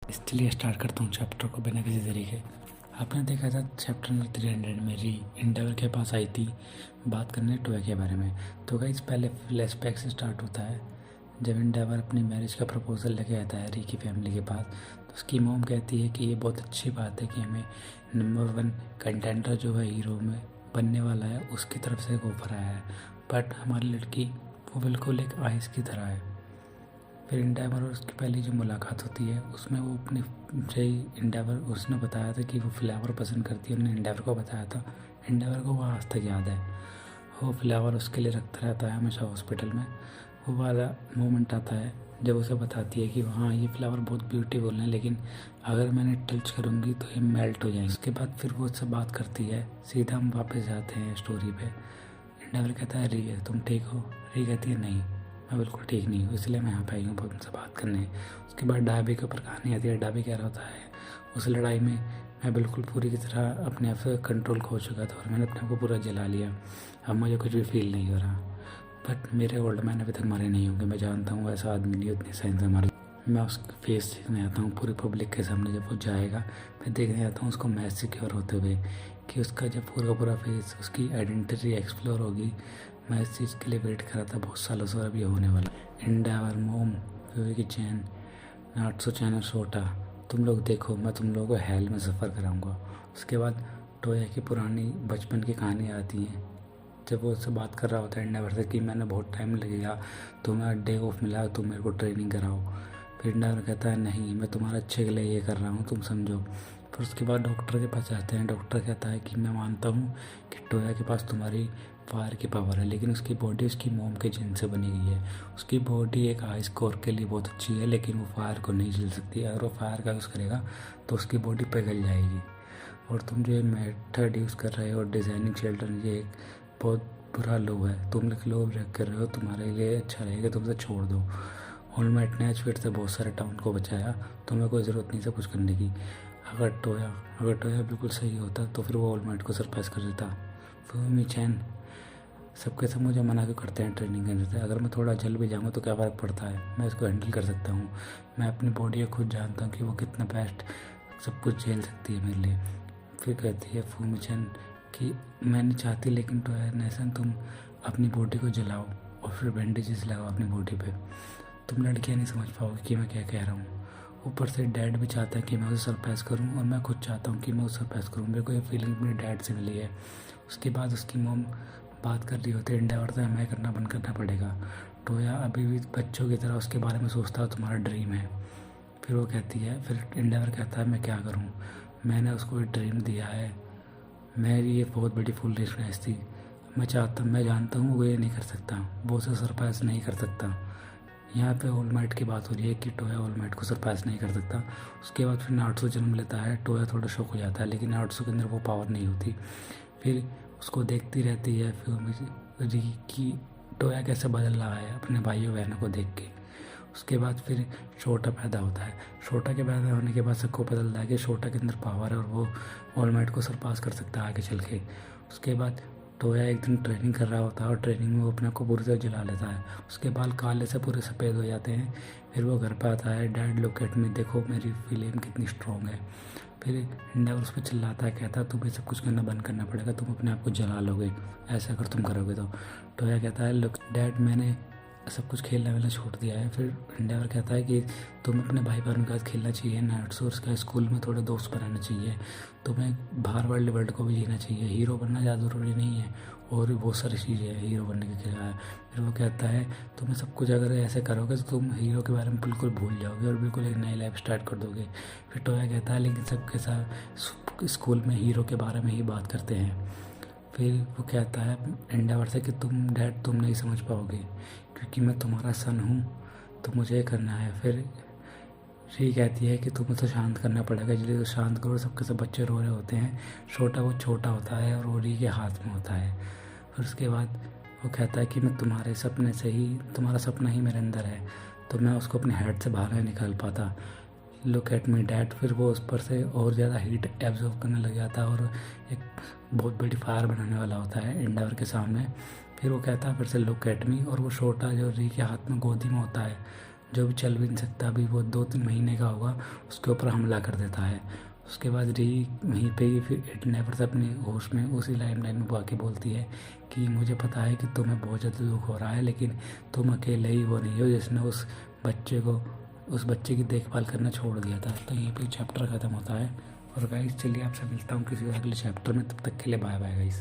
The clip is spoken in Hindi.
इसलिए स्टार्ट करता हूँ चैप्टर को बिना किसी तरीके। आपने देखा था चैप्टर नंबर 300 में री एंडेवर के पास आई थी बात करने टोया के बारे में। तो गाइस पहले फ्लैशबैक से स्टार्ट होता है जब एंडेवर अपनी मैरिज का प्रपोजल लेके आता है री की फैमिली के पास। तो उसकी मॉम कहती है कि ये बहुत अच्छी बात है कि हमें नंबर 1 कंटेंटर जो है हीरो में बनने वाला है उसकी तरफ से एक ऑफर आया है, बट हमारी लड़की वो बिल्कुल एक आइस की तरह है। फिर एंडेवर और उसकी पहली जो मुलाकात होती है उसमें वो अपनी एंडेवर उसने बताया था कि वो फ्लेवर पसंद करती है, उन्होंने एंडेवर को बताया था। एंडेवर को वो आज तक याद है, वो फ्लेवर उसके लिए रखता रहता है हमेशा हॉस्पिटल में। वो वाला मोमेंट आता है जब उसे बताती है कि हाँ ये फ्लेवर बहुत ब्यूटीफुल है, लेकिन अगर मैंने टच करूँगी तो ये मेल्ट हो जाएंगे। उसके बाद फिर वो उससे बात करती है। सीधा हम वापस जाते हैं स्टोरी पे। एंडेवर कहता है री है तुम ठीक हो? री कहती है नहीं मैं बिल्कुल ठीक नहीं हूँ, इसलिए मैं यहाँ पे आई हूँ तुमसे बात करने। उसके बाद डाबी के ऊपर कहानी आती है। डाबी कह रहा होता है उस लड़ाई में मैं बिल्कुल पूरी की तरह अपने आप से कंट्रोल खो चुका था और मैंने अपने आप को पूरा जला लिया, अब मुझे कुछ भी फील नहीं हो रहा। बट मेरे ओल्ड मैन अभी तक मरे नहीं होंगे, मैं जानता हूँ ऐसा आदमी नहीं उतनी साइंस हमारे। मैं उसका फेस देखने आता हूँ पूरी पब्लिक के सामने, जब वो जाएगा मैं देखने आता हूँ उसको मैच सिक्योर होते हुए कि उसका जब पूरा पूरा फेस उसकी आइडेंटिटी एक्सप्लोर होगी। मैं इस चीज़ के लिए वेट कर रहा था बहुत सालों से, अभी होने वाला। एंडेवर, मोम, विवेकी चैन, नाट्सो चैन और सोटा, तुम लोग देखो मैं तुम लोगों को हेल में सफ़र कराऊंगा। उसके बाद टोया की पुरानी बचपन की कहानी आती हैं जब वो उससे बात कर रहा होता है एंडेवर से कि मैंने बहुत टाइम लगेगा, तुम्हें डे ऑफ मिला, तुम मेरे को ट्रेनिंग कराओ। फिर एंडेवर कहता है नहीं मैं तुम्हारे अच्छे के लिए ये कर रहा हूँ, तुम समझो। फिर उसके बाद डॉक्टर के पास जाते हैं। डॉक्टर कहता है कि मैं मानता हूँ कि टोया के पास तुम्हारी फायर की पावर है, लेकिन उसकी बॉडी उसकी मोम के जिन से बनी गई है। उसकी बॉडी एक आइस कोर के लिए बहुत अच्छी है, लेकिन वो फायर को नहीं झेल सकती। अगर वो फायर का यूज़ करेगा तो उसकी बॉडी पिघल जाएगी। और तुम जो ये मेथड यूज़ कर रहे हो डिज़ाइनिंग चिल्ड्रन, ये एक बहुत बुरा लो है, तुम लोग लो ब्रेक कर रहे हो, तुम्हारे लिए अच्छा रहेगा तुम इसे छोड़ दो। ऑल माइट ने फिर से बहुत सारे टाउन को बचाया, तुम्हें कोई ज़रूरत नहीं से कुछ करने की। अगर टोया बिल्कुल सही होता तो फिर वो ऑल माइट को सरपास कर देता। फुमी चैन, सबके सब मुझे मना क्यों करते हैं ट्रेनिंग करने से? अगर मैं थोड़ा जल भी जाऊँगा तो क्या फ़र्क पड़ता है, मैं इसको हैंडल कर सकता हूँ। मैं अपनी बॉडी को खुद जानता हूँ कि वो कितना बेस्ट सब कुछ झेल सकती है मेरे लिए। फिर कहती है फुमी चैन कि मैं नहीं चाहती, लेकिन टोया नेसन तुम अपनी बॉडी को जलाओ और फिर बैंडेजेस लगाओ अपनी बॉडी पे। तुम लड़कियाँ नहीं समझ पाओगे कि मैं क्या कह रहा हूँ। ऊपर से डैड भी चाहता है कि मैं उसे सरप्राइज़ करूँ और मैं खुद चाहता हूँ कि मैं उसे सरप्राइज़ करूँ। मेरे को ये फीलिंग अपने डैड से मिली है। उसके बाद उसकी मोम बात कर रही होती है एंडेवर से हमें करना बंद करना पड़ेगा। टोया अभी भी बच्चों की तरह उसके बारे में सोचता है, तुम्हारा ड्रीम है। फिर वो कहती है, फिर एंडेवर कहता है मैं क्या करूँ, मैंने उसको एक ड्रीम दिया है, मेरी ये बहुत बड़ी फुलिशनेस थी। मैं जानता हूँ वो ये नहीं कर सकता, वो उसे सरप्राइज नहीं कर सकता। यहाँ पे ऑलमाइट की बात हो रही है कि टोया ऑलमाइट को सरप्राइज नहीं कर सकता। उसके बाद फिर नाटसो जन्म लेता है। टोया थोड़ा शौक हो जाता है, लेकिन नाटसो के अंदर वो पावर नहीं होती। फिर उसको देखती रहती है फिर री की टोया कैसे बदल रहा है अपने भाइयों बहनों को देख के। उसके बाद फिर शोटा पैदा होता है। शोटा के पैदा होने के बाद सबको पता चलता है कि शोटा के अंदर पावर है और वो ऑलमाइट को सरपास कर सकता है आगे चल के। उसके बाद टोया एक दिन ट्रेनिंग कर रहा होता है और ट्रेनिंग में वो अपने आप को पूरी तरह जला लेता है। उसके बाल काले से पूरे सफ़ेद हो जाते हैं। फिर वो घर पे आता है, डैड लुक एट मी, देखो मेरी फीलिंग कितनी स्ट्रॉन्ग है। फिर एंडेवर उस पर चिल्लाता है, कहता है तुम्हें सब कुछ करना बंद करना पड़ेगा, तुम अपने आप को जला लोगे ऐसा अगर तुम करोगे तो। टोया कहता है लुक डैड मैंने सब कुछ खेलना वेलना छोड़ दिया है। फिर एंडेवर कहता है कि तुम्हें अपने भाई बहनों के साथ खेलना चाहिए, नाटसोर्स का स्कूल में थोड़े दोस्त बनाना चाहिए, तुम्हें बाहर वर्ल्ड को भी जीना चाहिए, हीरो बनना ज़्यादा ज़रूरी नहीं है, और भी बहुत सारी चीज़ें हैं हीरो बनने के लिए। फिर वो कहता है तुम्हें सब कुछ अगर ऐसे करोगे तो तुम हीरो के बारे में बिल्कुल भूल जाओगे और बिल्कुल एक नई लाइफ स्टार्ट कर दोगे। फिर टोया कहता है लेकिन सबके साथ स्कूल में हीरो के बारे में ही बात करते हैं। फिर वो कहता है एंडेवर से कि तुम नहीं समझ पाओगे क्योंकि मैं तुम्हारा सन हूँ, तो मुझे ये करना है। फिर री कहती है कि तुम्हें तो शांत करना पड़ेगा, जल्दी तो शांत करो, सबके सब बच्चे रो रहे होते हैं। छोटा वो छोटा होता है और वो री के हाथ में होता है। फिर उसके बाद वो कहता है कि मैं तुम्हारा सपना ही मेरे अंदर है, तो मैं उसको अपने हेड से बाहर नहीं निकाल पाता। Look at me dad. फिर वो उस पर से और ज़्यादा हीट एब्जॉर्ब करने लग जाता है और एक बहुत बड़ी फायर बनाने वाला होता है एंडेवर के सामने। फिर वो कहता है फिर से लुक एट मी, और वो छोटा जो री के हाथ में गोदी में होता है जो भी चल भी नहीं सकता, अभी वो 2-3 महीने का होगा, उसके ऊपर हमला कर देता है। उसके बाद री वहीं पे ही फिर इट नेवर से अपने होश में उसी लाइन में वो आके बोलती है कि मुझे पता है कि तुम्हें बहुत ज़्यादा दुख हो रहा है, लेकिन तुम अकेले ही वो नहीं हो जिसने उस बच्चे की देखभाल करना छोड़ दिया था। तो यहीं पे चैप्टर ख़त्म होता है। और गाइस चलिए आपसे मिलता हूँ किसी अगले चैप्टर में, तब तक के लिए बाय बाय गाइस।